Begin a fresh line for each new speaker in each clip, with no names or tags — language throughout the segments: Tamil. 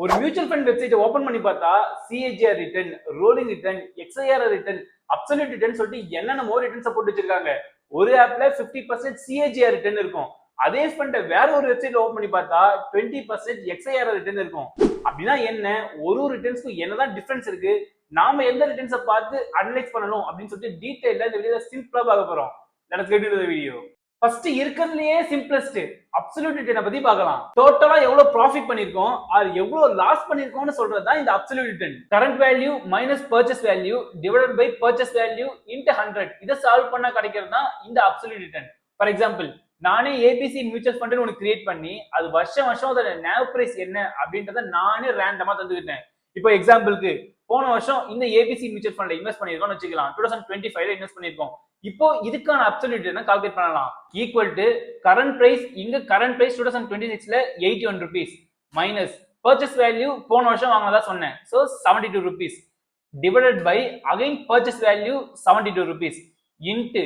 ஒரு மியூச்சுவல் ஃபண்ட் வெப்சைட் ஓபன் பண்ணி பார்த்தா CAGR return, rolling return, எக்ஸ்ஐஆர் return, absolute return சொல்லிட்டு என்னென்னமோ ரிட்டர்ன்ஸ் போட்டு வச்சிருக்காங்க. ஒரு ஆப்ல 50% சிஏஜிஆர் ரிட்டர்ன் இருக்கும். அதே ஃபண்டை வேற ஒரு வெப்சைட்ல ஓபன் பண்ணி பார்த்தா 20% எக்ஸ்ஐஆர் ரிட்டர்ன் இருக்கும். அப்படின்னா என்ன, ஒரு ரிட்டர்ன்ஸ்க்கு என்னதான் டிஃபரன்ஸ் இருக்கு, நாம எந்த ரிட்டர்ன்ஸை பார்த்து அனலைஸ் பண்ணணும் அப்படின்னு சொல்லிட்டு டீடைல்ல இந்த வீடியோல சிம்பிளா பார்க்க போறோம். Let's get into the video. First இருக்கிறதுலயே சிம்பிளஸ்ட் அப்சல்யூட் ரிட்டர்னை பத்தி பார்க்கலாம். டோட்டலா எவ்வளவு ப்ராஃபிட் பண்ணிருக்கோம், அது எவ்வளவு லாஸ் பண்ணிருக்கோம்னு சொல்றது தான் இந்த absolute return. Current value minus purchase value divided by purchase value into 100 இதை சால்வ் பண்ணா கிடைக்கிறது தான் இந்த அப்சல்யூட் ரிட்டர்ன். ஃபார் எக்ஸாம்பிள், நானே ஏபிசி மியூச்சுவல் ஃபண்ட் ஒன்று கிரியேட் பண்ணி அது வருஷம் வருஷம் அதோட நேவ் பிரைஸ் என்ன அப்படின்றத நானே ரேண்டமா தந்துக்கிட்டேன். இப்போ எக்ஸாம்பிளுக்கு போன வருஷம் இந்த ஏபிசி மியூச்சுவல் ஃபண்ட்ல இன்வெஸ்ட் பண்ணிருக்கோம்னு வச்சுக்கலாம். 2025 இன்வெஸ்ட் பண்ணிருக்கோம். இப்போ இதுக்கான அப்சல்யூட் ரிட்டர்னை கால்குலேட் பண்ணலாம். ஈக்குவல் டு கரண்ட் பிரைஸ், இங்க கரண்ட் பிரைஸ் 2026ல 81 rupees மைனஸ் பர்ச்சேஸ் வேல்யூ போன வருஷம் வாங்கினதா சொன்னேன், so 72 rupees divided by again purchase value 72 rupees into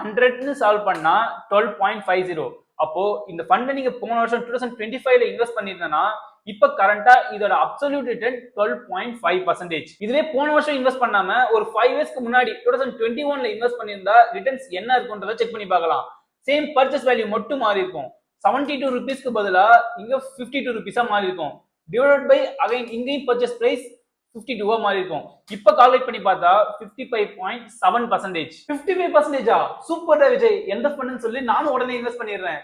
100 solve பண்ணா 12.50. அப்போ இந்த ஃபண்டை நீங்க போன வருஷம் 2025ல இன்வெஸ்ட் பண்ணிருந்தா இப்ப கரண்டா இதோட அப்சல்யூட் ரிட்டர்ன் 12.5%. இதுவே போன வருஷம் இன்வெஸ்ட் பண்ணாம ஒரு 5 இயர்ஸ்க்கு முன்னாடி 2021ல இன்வெஸ்ட் பண்ணியிருந்தா ரிட்டர்ன்ஸ் என்ன இருக்குன்றத செக் பண்ணி பார்க்கலாம். சேம் பர்ச்சேஸ் வேல்யூ மட்டும் மாறி இருக்கும். 72 rupeesக்கு பதிலா இங்க 52 rupees மாறி இருக்கும். டிவைடட் பை அகைன் இங்கேயும் பர்ச்சேஸ் பிரைஸ் 52 மாறி இருக்கும். இப்ப கால்குலேட் பண்ணி பார்த்தா 55.7%. 55%? சூப்பர் விஜய், எந்த ஃபண்ட்னு சொல்லி நானும் உடனே இன்வெஸ்ட் பண்ணிடுறேன்.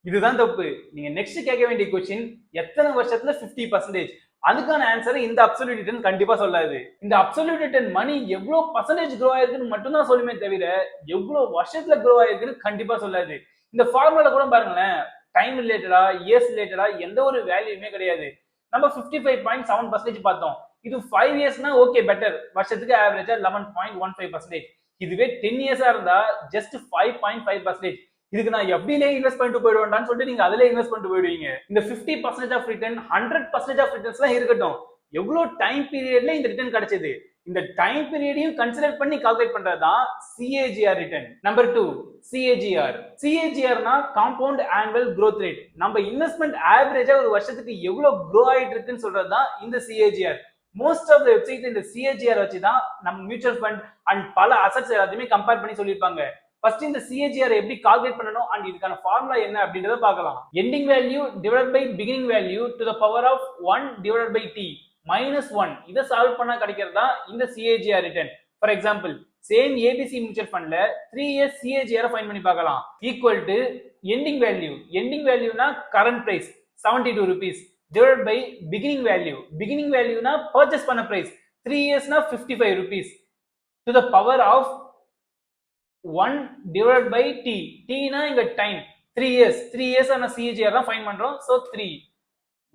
இதுதான் தப்பு. நீங்க நெக்ஸ்ட் கேட்க வேண்டிய क्वेश्चन, எத்தனை வருஷத்துல 50%? அதுக்கான ஆன்சர் இந்த அப்சல்யூட் ரிட்டர்ன் கண்டிப்பா சொல்லாது. இந்த அப்சல்யூட் ரிட்டர்ன் மணி எவ்வளவு பர்சன்டேஜ் க்ரோ ஆயிருக்குன்னு மட்டும் தான் சொல்லுமே தவிர எவ்வளவு வருஷத்துல க்ரோ ஆயிருக்குன்னு கண்டிப்பா சொல்லாது. இந்த ஃபார்முலா கூட பாருங்களேன், டைம் ரிலேட்டடா இயர்ஸ் ரிலேட்டடா எந்த ஒரு வேல்யூமே கிடையாது. நம்ம 55.7% பார்த்தோம். இது 5 இயர்ஸ்னா ஓகே பெட்டர், வருஷத்துக்கு ஆவரேஜா 11.15%. இதுவே 10 இயர்ஸா இருந்தா ஜஸ்ட் 5.5%. இதுக்கு நான் எஃப்டிலே இன்வெஸ்ட் பண்ணிட்டு போயிடுவேன்டான்னு சொல்லிட்டு நீங்க அதிலே இன்வெஸ்ட் பண்ணிட்டு போயிடுவீங்க. இந்த 50% ஆஃப் ரிட்டர்ன் 100% ஆஃப் ரிட்டர்ன்ஸ்லாம் இருக்கட்டும், எவ்வளவு டைம் பீரியட்ல இந்த ரிட்டர்ன் கிடைச்சது, இந்த டைம் பீரியடையும் கன்சிடர் பண்ணி கால்குலேட் பண்றது தான் சிஏஜிஆர் ரிட்டர்ன். Number 2 CAGR. சிஏஜிஆர்னா காம்பவுண்ட் ஆனுவல் growth ரேட். நம்ம இன்வெஸ்ட்மெண்ட் ஆவரேஜா ஒரு வருஷத்துக்கு எவ்வளவு க்ரோ ஆயிட்டு இருக்குன்னு சொல்றது தான் இந்த CAGR. Most of the website இந்த சிஏஜிஆர் வச்சு தான் நம்ம மியூச்சுவல் ஃபண்ட் அண்ட் பல அசெட்ஸ் எல்லாத்தையுமே கம்பேர் பண்ணி சொல்லியிருப்பாங்க. ஃபர்ஸ்ட் இந்த சிஏஜிஆர் எப்படி கால்குலேட் பண்ணணும் அண்ட் இதுக்கான ஃபார்முலா என்ன அப்படின்றத பார்க்கலாம். Ending value divided by beginning value to the power of 1 divided by t minus 1 இதை சால்வ் பண்ணா கிடைக்கிறது தான் இந்த CAGR return. For example, same ABC mutual ஃபண்ட்ல 3 இயர்ஸ் சிஏஜிஆர் ஃபைண்ட் பண்ணி பார்க்கலாம். Equal to ending value, ending வேல்யூனா current price 72 rupees divided by beginning value, beginning வேல்யூனா பர்ச்சேஸ் பண்ண பிரைஸ் 3 இயர்ஸ்னா 55 rupees to the power of 1 divided by t. t னா இங்க டைம் 3 இயர்ஸ், 3 இயர்ஸ் ஆன சிஏஜிஆர் தான் ஃபைண்ட் பண்றோம். சோ 3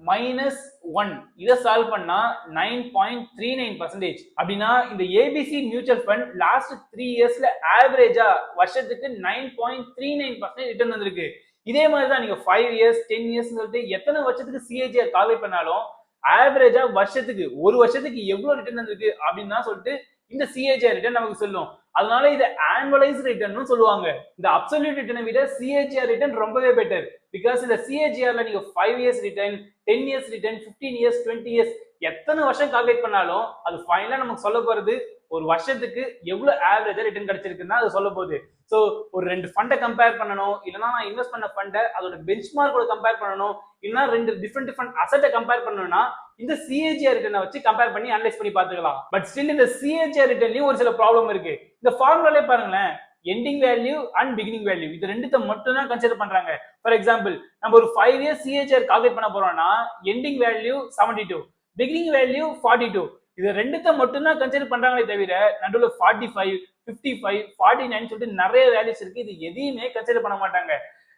மைனஸ் 1 இத சால்வ் பண்ணா 9.39%. அப்படின்னா இந்த ஏபிசி மியூச்சுவல் ஃபண்ட் லாஸ்ட் 3 இயர்ஸ்ல ஆவரேஜா வருஷத்துக்கு 9.39% ரிட்டர்ன் வந்திருக்கு. இதே மாதிரி தான் நீங்க 5 இயர்ஸ் 10 இயர்ஸ் சொல்லிட்டு எத்தனை வருஷத்துக்கு சிஏஜிஆர் கால்குலேட் பண்ணாலும் ஆவரேஜா வருஷத்துக்கு ஒரு வருஷத்துக்கு எவ்வளவு ரிட்டர்ன் வந்திருக்கு அப்படின்னு தான் சொல்லிட்டு இந்த சிஏஜிஆர் ரிட்டர்ன் நமக்கு சொல்லும். அதனால இதை ஆனுவலைஸ்ட் ரிட்டர்ன் சொல்லுவாங்க. இந்த அப்சல்யூட் ரிட்டர்னை விட சிஏஜிஆர் ரிட்டர்ன் ரொம்பவே பெட்டர். பிகாஸ் இந்த சிஏஜிஆர்ல நீங்க 5 years return, 10 years return, 15 years, 20 years எத்தனை வருஷம் கால்குலேட் பண்ணாலும் அது ஃபைனலா நமக்கு சொல்ல போறது ஒரு வருஷத்துக்கு எவ்வளவு ஆவரேஜா ரிட்டர்ன் கிடைச்சிருக்குன்னா அது சொல்ல போகுது. ஸோ ஒரு 2 ஃபண்டை கம்பேர் பண்ணணும், இல்லைன்னா நான் இன்வெஸ்ட் பண்ண ஃபண்டை அதோட பெஞ்ச் மார்க்கோட கம்பேர் பண்ணணும், இல்லைன்னா 2 டிஃப்ரெண்ட் அசெட்டை கம்பேர் பண்ணணும்னா இந்த சிஏஜிஆர் ரிட்டர்னை வச்சு கம்பேர் பண்ணி அனலைஸ் பண்ணி பார்த்துக்கலாம். பட் ஸ்டில் இந்த சிஏஜிஆர் ரிட்டர்ன்லயும் ஒரு சில ப்ராப்ளம் இருக்கு. இந்த ஃபார்முலாலே பாருங்களேன், ending value and beginning value இது ரெண்டுத்த மட்டும் தான் கன்சிடர் பண்றாங்க. ஃபார் எக்ஸாம்பிள், நம்ம ஒரு 5 இயர்ஸ் சிஏஜிஆர் கால்குலேட் பண்ண போறோம்னா எண்டிங் வேல்யூ 72, பிகினிங் வேல்யூ 42 இது ரெண்டுத்த மட்டும் தான் கன்சிடர் பண்றாங்களே தவிர நடுவுல 45, 55, 49 சொல்லிட்டு நிறைய வேல்யூஸ் இருக்கு. இது எதையுமே கன்சிடர் பண்ண மாட்டாங்க.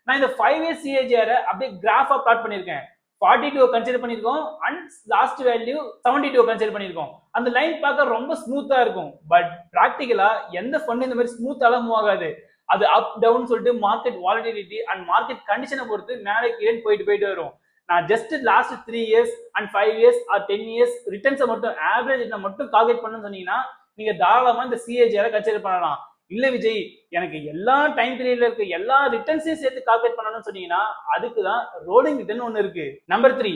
நான் இந்த 5 இயர்ஸ் சிஏஜிஆர் அப்படியே கிராஃபா பிளாட் பண்ணிருக்கேன். 42 கன்சிடர் பண்ணிருக்கோம் அண்ட் லாஸ்ட் வேல்யூ 72 கன்சிடர் பண்ணிருக்கோம். அந்த லைன் பார்க்க ரொம்ப ஸ்மூத்தா இருக்கும். பட் பிராக்டிகலா எந்த ஃபண்ட் இந்த மாதிரி ஸ்மூத்தால மூவ் ஆகாது. அது அப் டவுன் சொல்லிட்டு மார்க்கெட் வாலட்டிலிட்டி அண்ட் மார்க்கெட் கண்டிஷனை பொறுத்து மேலே கீழே போயிட்டு வரும். நான் just last 3 years and 5 years or 10 years ரிட்டர்ன்ஸை மட்டும் ஆவரேஜ் மட்டும் கால்குலேட் பண்ணணும்னு சொன்னீங்கன்னா நீங்க தாராளமா இந்த சிஏஜிஆர் கன்சிடர் பண்ணலாம். இல்ல விஜய் எனக்கு எல்லா டைம் பீரியட்ல இருக்க எல்லா ரிட்டர்ன்ஸையும் சேர்த்து கால்குலேட் பண்ணணும்னு சொன்னீங்கன்னா அதுக்கு தான் ரோலிங் ரிட்டர்ன் ஒன்று இருக்கு. Number 3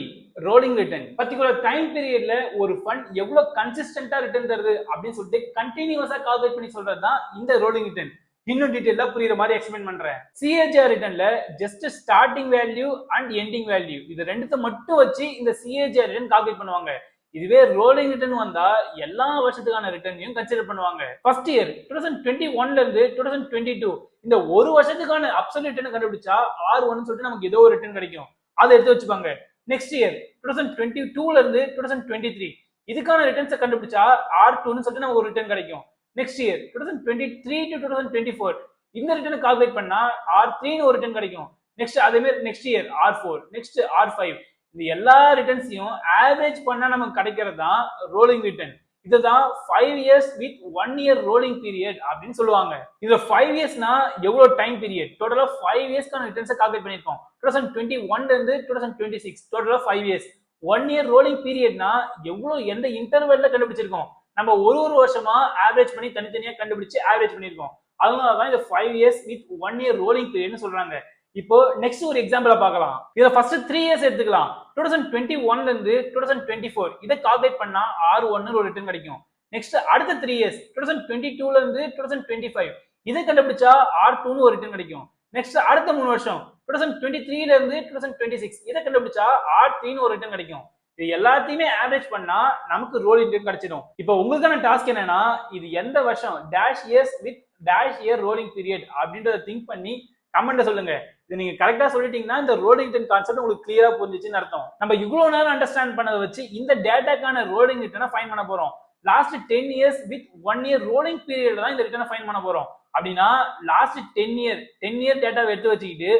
rolling return. Particular time பீரியட்ல ஒரு ஃபண்ட் எவ்வளவு கன்சிஸ்டன்டா ரிட்டர்ன் தருது அப்படின்னு சொல்லிட்டு கண்டினியூஸா கால்குலேட் பண்ணி சொல்றது தான் இந்த ரோலிங் ரிட்டர்ன். இன்னும் டீடைலா புரியுற மாதிரி எக்ஸ்பிளைன் பண்றேன். சிஏஜிஆர் ரிட்டர்ன்ல just starting value and ending value இது ரெண்டுத்த மட்டும் வச்சு இந்த சிஏஜிஆர் ரிட்டர்ன் கால்குலேட் பண்ணுவாங்க. இதுவே ரோலிங் ரிட்டர்ன் வந்தா எல்லா வருஷத்துக்கான ரிட்டர்னையும் கன்சிடர் பண்ணுவாங்க. ஃபர்ஸ்ட் இயர் 2021ல இருந்து 2022 இந்த ஒரு வருஷத்துக்கான அப்சல்யூட் ரிட்டர்ன் கண்டுபிடிச்சா R1 சொல்லிட்டு நமக்கு ஏதோ ஒரு ரிட்டர்ன் கிடைக்கும், அதை எடுத்து வச்சுப்பாங்க. நெக்ஸ்ட் இயர் 2022ல இருந்து 2023 இதுக்கான ரிட்டர்ன்ஸை கண்டுபிடிச்சா R2ன்னு சொல்லிட்டு நமக்கு ஒரு ரிட்டர்ன் கிடைக்கும். நெக்ஸ்ட் இயர் 2023 to 2024 இந்த ரிட்டர்ன் கால்குலேட் பண்ணா R3ன்னு ஒரு ரிட்டர்ன் கிடைக்கும். நெக்ஸ்ட் அதே மாதிரி next year R4, next R5 இந்த எல்லா ரிட்டர்ன்ஸையும் ஆவரேஜ் பண்ணா நமக்கு கிடைக்கிறது தான் ரோலிங் ரிட்டர்ன். இதுதான் 5 years with 1 year rolling period அப்படின்னு சொல்லுவாங்க. இதுல 5 இயர்ஸ்னா எவ்வளவு டைம் பீரியட்? டோட்டலா 5 இயர்ஸ்க்கான ரிட்டர்ன்ஸை கால்குலேட் பண்ணிருக்கோம். 2021ல இருந்து 2026 டோட்டலா 5 இயர்ஸ். 1 இயர் ரோலிங் பீரியட்னா எவ்வளவு எந்த இன்டர்வெல்ல கண்டுபிடிச்சிருக்கோம்? நம்ம ஒரு வருஷமா ஆவரேஜ் பண்ணி தனித்தனியா கண்டுபிடிச்சு ஆவரேஜ் பண்ணிருக்கோம். அதனாலதான் இந்த 5 இயர்ஸ் வித் 1 இயர் ரோலிங் பீரியட்னு சொல்றாங்க. இப்போ நெக்ஸ்ட் ஒரு எக்ஸாம்பிள பார்க்கலாம். இதுல ஃபர்ஸ்ட் 3 இயர்ஸ் எடுத்துக்கலாம். 2021ல இருந்து 2024 இதை கால்குலேட் பண்ணா R1 ஒரு ரிட்டர்ன் கிடைக்கும். நெக்ஸ்ட் அடுத்த 3 இயர்ஸ் 2022ல இருந்து 2025 இதை கண்டுபிடிச்சா R2ன்னு ஒரு ரிட்டர்ன் கிடைக்கும். நெக்ஸ்ட் அடுத்த 3 வருஷம் 2023ல இருந்து 2026 இதை கண்டுபிடிச்சா R3ன்னு ஒரு ரிட்டர்ன் கிடைக்கும். இது எல்லாத்தையுமே ஆவரேஜ் பண்ணா நமக்கு ரோலிங் ரிட்டர்ன் கிடைச்சிடும். இப்போ உங்களுக்கான டாஸ்க் என்னன்னா இது எந்த வருஷம் dash years with dash year rolling period அப்படின்றத திங்க் பண்ணி கமெண்ட்ல சொல்லுங்க. இது நீங்க கரெக்டா சொல்லிட்டீங்கன்னா இந்த ரோலிங் ரிட்டர்ன் கான்செப்ட் உங்களுக்கு கிளியரா புரிஞ்சிச்சுன்னு அர்த்தம். நம்ம இவ்வளவு நேரம் அண்டர்ஸ்டாண்ட் பண்ணதை வச்சு இந்த டேட்டாக்கான ரோலிங் ரிட்டர்னை ஃபைண்ட் பண்ண போறோம். Last 10 years with 1 year rolling period தான் இந்த ரிட்டர்னை ஃபைண்ட் பண்ண போறோம். அப்படின்னா லாஸ்ட் 10 இயர் டேட்டாவை எடுத்து வச்சுக்கிட்டு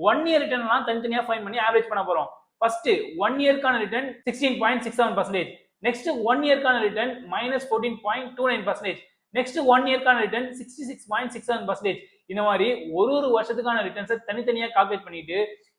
1 இயர் ரிட்டர்ன்லாம் தனித்தனியா ஃபைண்ட் பண்ணி ஆவரேஜ் பண்ண போறோம். ஃபர்ஸ்ட் 1 இயர்க்கான ரிட்டர்ன் 16.67%. நெக்ஸ்ட் 1 இயர்க்கான ரிட்டர்ன் -14.29%. நெக்ஸ்ட் 1 இயர்க்கான ரிட்டர்ன் 66.67%. இந்த மாதிரி ஒரு வருஷத்துக்கான ரிட்டர்ன்ஸை தனித்தனியா கால்குலேட் பண்ணிட்டு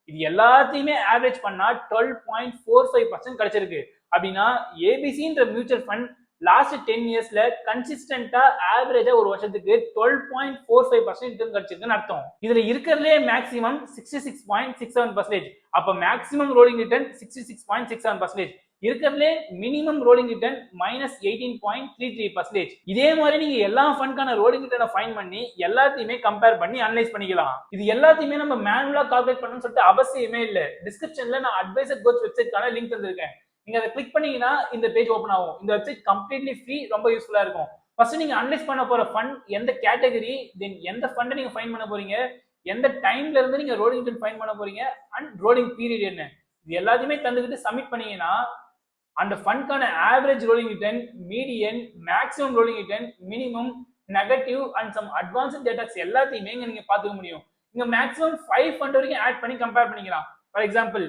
இது எல்லாத்தையுமே ஆவரேஜ் பண்ணா 12.45% கிடைச்சிருக்கு. அப்படின்னா ஏபிசின்ற மியூச்சுவல் ஃபண்ட் லாஸ்ட் 10 இயர்ஸ்ல கன்சிஸ்டன்டா ஆவரேஜா ஒரு வருஷத்துக்கு 12.45% ரிட்டர்ன் கிடைச்சிருக்குன்னு அர்த்தம். இதுல இருக்கிறதுலே மேக்ஸிமம் 66.67%. அப்ப மேக்ஸிமம் ரோலிங் ரிட்டர்ன் 66.67%. இருக்கிறதுலே மினிமம் ரோலிங் ரிட்டர்ன் -18.33%. இதே மாதிரி நீங்க எல்லா ஃபண்ட்கான ரோலிங் ரிட்டர்னை ஃபைண்ட் பண்ணி எல்லாத்தையுமே கம்பேர் பண்ணி அனலைஸ் பண்ணிக்கலாம். இது எல்லாத்தையுமே நம்ம மேனுவலா கால்குலேட் பண்ணணும்னு சொல்லிட்டு அவசியமே இல்லை. டிஸ்கிரிப்ஷன்ல நான் அட்வைசர் கோச் வெப்சைட்கான லிங்க் தந்திருக்கேன். நீங்க அதை கிளிக் பண்ணீங்கன்னா இந்த பேஜ் ஓபன் ஆகும். இந்த வெப்சைட் கம்ப்ளீட்லி ஃப்ரீ, ரொம்ப யூஸ்ஃபுல்லா இருக்கும். ஃபர்ஸ்ட் நீங்க அனலைஸ் பண்ண போற ஃபண்ட் எந்த கேட்டகரி, தென் எந்த ஃபண்டை நீங்க ஃபைண்ட் பண்ண போறீங்க, எந்த டைம்ல இருந்து நீங்க ரோலிங் ரிட்டர்ன் ஃபைண்ட் பண்ண போறீங்க அண்ட் ரோலிங் பீரியட் என்ன, இது எல்லாத்தையுமே தந்துக்கிட்டு சப்மிட் பண்ணீங்கன்னா அந்த ஃபண்ட்கான average rolling return, median, maximum rolling return, minimum, negative and some advanced datas எல்லாத்தையுமே நீங்க பாத்துக்க முடியும். இங்க மேக்ஸிமம் 5 ஃபண்ட் வரைக்கும் ஆட் பண்ணி கம்பேர் பண்ணிக்கலாம். ஃபார் எக்ஸாம்பிள்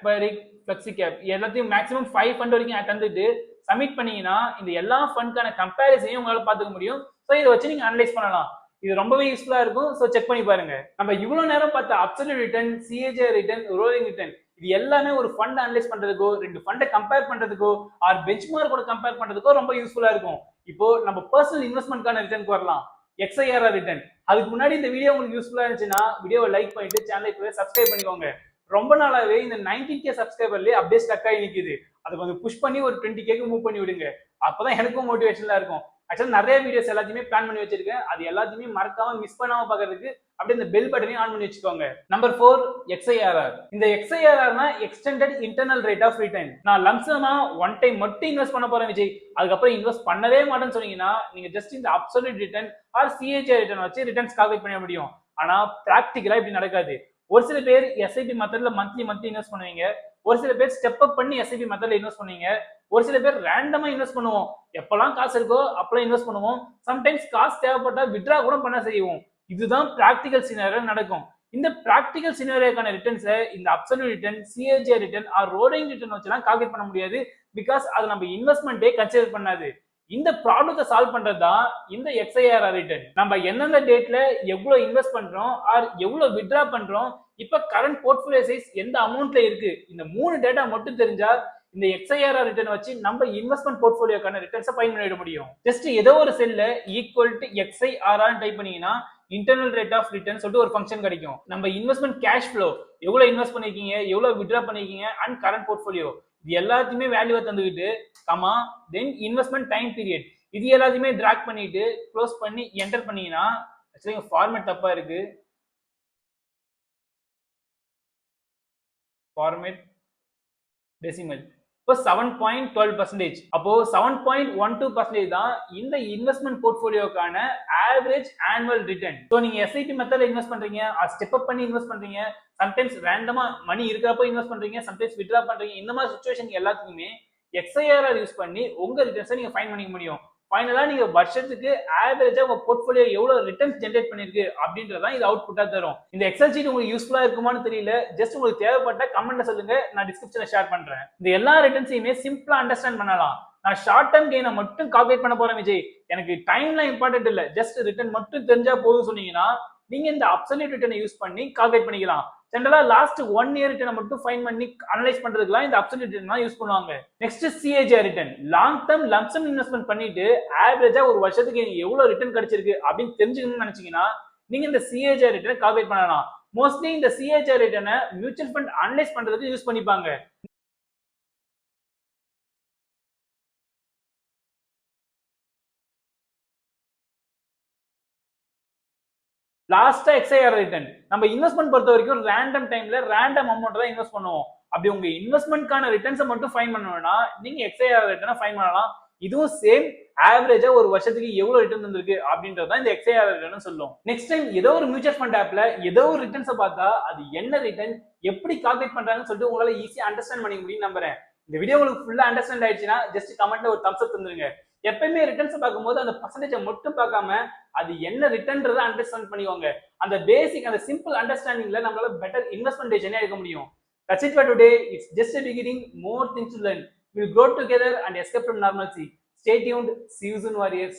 பேரிக், ஃப்ளெக்ஸிகேப் எல்லாத்தையும் மேக்ஸிமம் 5 ஃபண்ட் வரைக்கும் தந்துட்டு சப்மிட் பண்ணீங்கன்னா இந்த எல்லா ஃபண்ட்கான கம்பேரிசனையும் உங்களால பாத்துக்க முடியும். ஸோ இதை வச்சு நீங்க அனலைஸ் பண்ணலாம். இது ரொம்பவே யூஸ்ஃபுல்லா இருக்கும். ஸோ செக் பண்ணி பாருங்க. நம்ம இவ்வளவு நேரம் பார்த்த absolute return, CAGR return, rolling return இது எல்லாமே ஒரு ஃபண்ட் அனலைஸ் பண்றதுக்கோ, ரெண்டு ஃபண்டை கம்பேர் பண்றதுக்கோ, ஆர் பெஞ்ச்மார்க்கோட கம்பேர் பண்றதுக்கோ ரொம்ப யூஸ்ஃபுல்லா இருக்கும். இப்போ நம்ம பர்சனல் இன்வெஸ்ட்மெண்ட்கான ரிட்டர்னுக்கு வரலாம். XIRR return. அதுக்கு முன்னாடி இந்த வீடியோ உங்களுக்கு யூஸ்ஃபுல்லா இருந்துச்சுன்னா வீடியோவை லைக் பண்ணிட்டு சேனலை சப்ஸ்கிரைப் பண்ணிக்கோங்க. ரொம்ப நாளாவே இந்த 19K சப்ஸ்கிரைபர்லயே அப்படியே ஸ்டக் ஆகி நிக்குது. அதை கொஞ்சம் புஷ் பண்ணி ஒரு 20K மூவ் பண்ணி விடுங்க. அப்பதான் எனக்கும் மோட்டிவேஷனலா இருக்கும். ஆக்சுவலா நிறைய வீடியோஸ் எல்லாத்தையுமே பிளான் பண்ணி வச்சிருக்கேன். அது எல்லாத்தையுமே மறக்காம மிஸ் பண்ணாம பாக்குறதுக்கு அப்படியே இந்த பெல் பட்டனையும் ஆன் பண்ணி வச்சுக்கோங்க. Number 4 XIRR. இந்த XIRRனா extended internal rate of return. நான் லம்சமா ஒன் டைம் மட்டும் இன்வெஸ்ட் பண்ண போறேன் விஜய், அதுக்கப்புறம் இன்வெஸ்ட் பண்ணவே மாட்டேன்னு சொன்னீங்கன்னா நீங்க ஜஸ்ட் இந்த absolute return R CAGR return வச்சு ரிட்டர்ன்ஸ் கால்குலேட் பண்ண முடியும். ஆனா பிராக்டிகலா இப்படி நடக்காது. ஒரு சில பேர் எஸ்ஐபி மெத்தட்ல மந்த்லி இன்வெஸ்ட் பண்ணுவீங்க. ஒரு சில பேர் ஸ்டெப் அப் பண்ணி எஸ்ஐபி மெத்தட்ல இன்வெஸ்ட் பண்ணுவீங்க. ஒரு சில பேர் ரேண்டமா இன்வெஸ்ட் பண்ணுவோம். எப்பெல்லாம் காசு இருக்கோ அப்பெல்லாம் இன்வெஸ்ட் பண்ணுவோம். சம்டைம்ஸ் காசு தேவைப்பட்டா வித்ரா கூட பண்ண செய்வோம். இதுதான் பிராக்டிகல் சினாரியோ நடக்கும். இந்த பிராக்டிகல் சினாரியோக்கான ரிட்டர்ன்ஸை இந்த absolute return, CAGR return or rolling return வச்சுலாம் கால்குலேட் பண்ண முடியாது. பிகாஸ் அது நம்ம இன்வெஸ்ட்மெண்ட்டே கன்சிடர் பண்ணாது. இந்த ப்ராப்ளத்தை சால்வ் பண்றதுதான் இந்த XIRR ரிட்டர்ன். நம்ம எந்தெந்த டேட்ல எவ்வளவு இன்வெஸ்ட் பண்றோம் ஆர் எவ்வளவு வித்ரா பண்றோம், இப்ப கரண்ட் போர்ட்ஃபோலியோ சைஸ் எந்த அமௌண்ட்ல இருக்கு, இந்த 3 டேட்டா மட்டும் தெரிஞ்சா இந்த XIRR ரிட்டர்ன் வச்சு நம்ம இன்வெஸ்ட்மெண்ட் போர்ட்ஃபோலியோக்கான ரிட்டர்ன்ஸை ஃபைண்ட் பண்ணிட முடியும். ஜஸ்ட் ஏதோ ஒரு செல்ல ஈக்குவல் டு XIRR டைப் பண்ணீங்கன்னா இன்டர்னல் ரேட் ஆஃப் ரிட்டர்ன் சொல்லிட்டு ஒரு ஃபங்க்ஷன் கிடைக்கும். நம்ம இன்வெஸ்ட்மெண்ட் கேஷ் ஃப்ளோ எவ்வளவு இன்வெஸ்ட் பண்ணிருக்கீங்க, எவ்வளவு வித்ட்ரா பண்ணிருக்கீங்க அண்ட் கரண்ட் போர்ட்ஃபோலியோ இது எல்லாத்தையுமே வேல்யூவை தந்துக்கிட்டு கமா தென் இன்வெஸ்ட்மெண்ட் டைம் பீரியட் இது எல்லாத்தையுமே டிராக் பண்ணிட்டு க்ளோஸ் பண்ணி என்டர் பண்ணீங்கன்னா ஆக்சுவலி ஃபார்மேட் தப்பா இருக்கு. ஃபார்மேட் டெசிமல் இப்போ 7.12%. அப்போ 7.12% தான் இந்த இன்வெஸ்ட்மெண்ட் போர்ட்ஃபோலியோக்கான ஆவரேஜ் ஆனுவல் ரிட்டர்ன். ஸோ நீங்க எஸ்ஐபி மெத்தட்ல இன்வெஸ்ட் பண்றீங்க, ஸ்டெப் அப் பண்ணி இன்வெஸ்ட் பண்றீங்க, சம்டைம்ஸ் ரேண்டமா மணி இருக்கிறப்ப இன்வெஸ்ட் பண்றீங்க, சம்டைம்ஸ் வித்ட்ரா பண்றீங்க, இந்த மாதிரி சுச்சுவேஷன் எல்லாத்துக்குமே XIRR யூஸ் பண்ணி உங்க ரிட்டர்ன்ஸை நீங்க ஃபைண்ட் பண்ணிக்க முடியும். ஃபைனலா நீங்க வருஷத்துக்கு ஆவரேஜா உங்க போர்ட்ஃபோலியோ எவ்வளவு ரிட்டர்ன்ஸ் ஜெனரேட் பண்ணிருக்கு அப்படின்றதான் இது அவுட்புட்டா தரும். இந்த எக்ஸல் ஷீட் உங்களுக்கு யூஸ்ஃபுல்லா இருக்குமான்னு தெரியல, ஜஸ்ட் உங்களுக்கு தேவைப்பட்ட கமெண்ட்ல சொல்லுங்க, நான் டிஸ்கிரிப்ஷன்ல ஷேர் பண்றேன். இந்த எல்லா ரிட்டர்ன்ஸையுமே சிம்பிளா அண்டர்ஸ்டாண்ட் பண்ணலாம். நான் ஷார்ட் டர்ம் கெயினை மட்டும் கால்குலேட் பண்ண போறேன் விஜய், எனக்கு டைம்லாம் இம்பார்ட்டன்ட் இல்ல, ஜஸ்ட் ரிட்டர்ன் மட்டும் தெரிஞ்சா போதும் சொன்னீங்கன்னா நீங்க இந்த அப்சல்யூட் ரிட்டர்னை யூஸ் பண்ணி கால்குலேட் பண்ணிக்கலாம். ஜெனரலா லாஸ்ட் 1 இயர் ரிட்டர்னை மட்டும் ஃபைண்ட் பண்ணி அனலைஸ் பண்றதுக்குலாம் இந்த அப்சல்யூட் ரிட்டர்ன் யூஸ் பண்ணுவாங்க. Next CAGR return, long term lump sum investment பண்ணிட்டு ஆவரேஜா ஒரு வருஷத்துக்கு எவ்வளவு ரிட்டர்ன் கிடைச்சிருக்கு அப்படின்னு தெரிஞ்சுக்கணும்னு நினைச்சீங்கன்னா நீங்க இந்த CAGR ரிட்டர்னை கால்குலேட் பண்ணலாம். மோஸ்ட்லி இந்த CAGR ரிட்டர்னை மியூச்சுவல் ஃபண்ட் அனலைஸ் பண்றதுக்கு யூஸ் பண்ணிப்பாங்க. லாஸ்டா XIRR ரிட்டர்ன் நம்ம இன்வெஸ்ட்மெண்ட் பொறுத்த வரைக்கும் ரேண்டம் டைம்ல ரேண்டம் அமௌண்ட் தான் இன்வெஸ்ட் பண்ணுவோம். அப்படி உங்க இன்வெஸ்ட்மெண்ட்கான ரிட்டர்ன்ஸை மட்டும் ஃபைண்ட் பண்ணணும்னா நீங்க XIRR ரிட்டர்னை ஃபைண்ட் பண்ணலாம். இதுவும் சேம் ஆவரேஜா ஒரு வருஷத்துக்கு எவ்வளவு ரிட்டர்ன் வந்திருக்கு அப்படின்றத இந்த XIRR ரிட்டர்ன் சொல்லும். நெக்ஸ்ட் டைம் ஏதோ ஒரு மியூச்சுவல் ஃபண்ட் ஆப்ல ஏதோ ஒரு ரிட்டர்ன்ஸை பார்த்தா அது என்ன ரிட்டர்ன் எப்படி கால்குலேட் பண்றாங்கன்னு சொல்லிட்டு உங்களால ஈஸியா அண்டர்ஸ்டாண்ட் பண்ணிக்க முடியும் நம்புறேன். இந்த வீடியோ உங்களுக்கு ஃபுல்லா அண்டர்ஸ்டாண்ட் ஆயிடுச்சுன்னா ஜஸ்ட் கமெண்ட்ல ஒரு தம்ஸ் அப் தந்துருங்க. எப்பயுமே ரிட்டர்ன்ஸ் பார்க்கும்போது அந்த பர்சன்டேஜை மட்டும் பார்க்காம அது என்ன ரிட்டர்ன்றதை அண்டர்ஸ்டாண்ட் பண்ணிக்கோங்க. அந்த பேசிக் அந்த சிம்பிள் அண்டர்ஸ்டாண்டிங்ல நம்மளால பெட்டர் இன்வெஸ்ட்மெண்ட் டெசிஷனே எடுக்க முடியும். That's it for today. It's just a beginning. More things to learn. We'll grow together and escape from normalcy. Stay tuned. See you soon, warriors.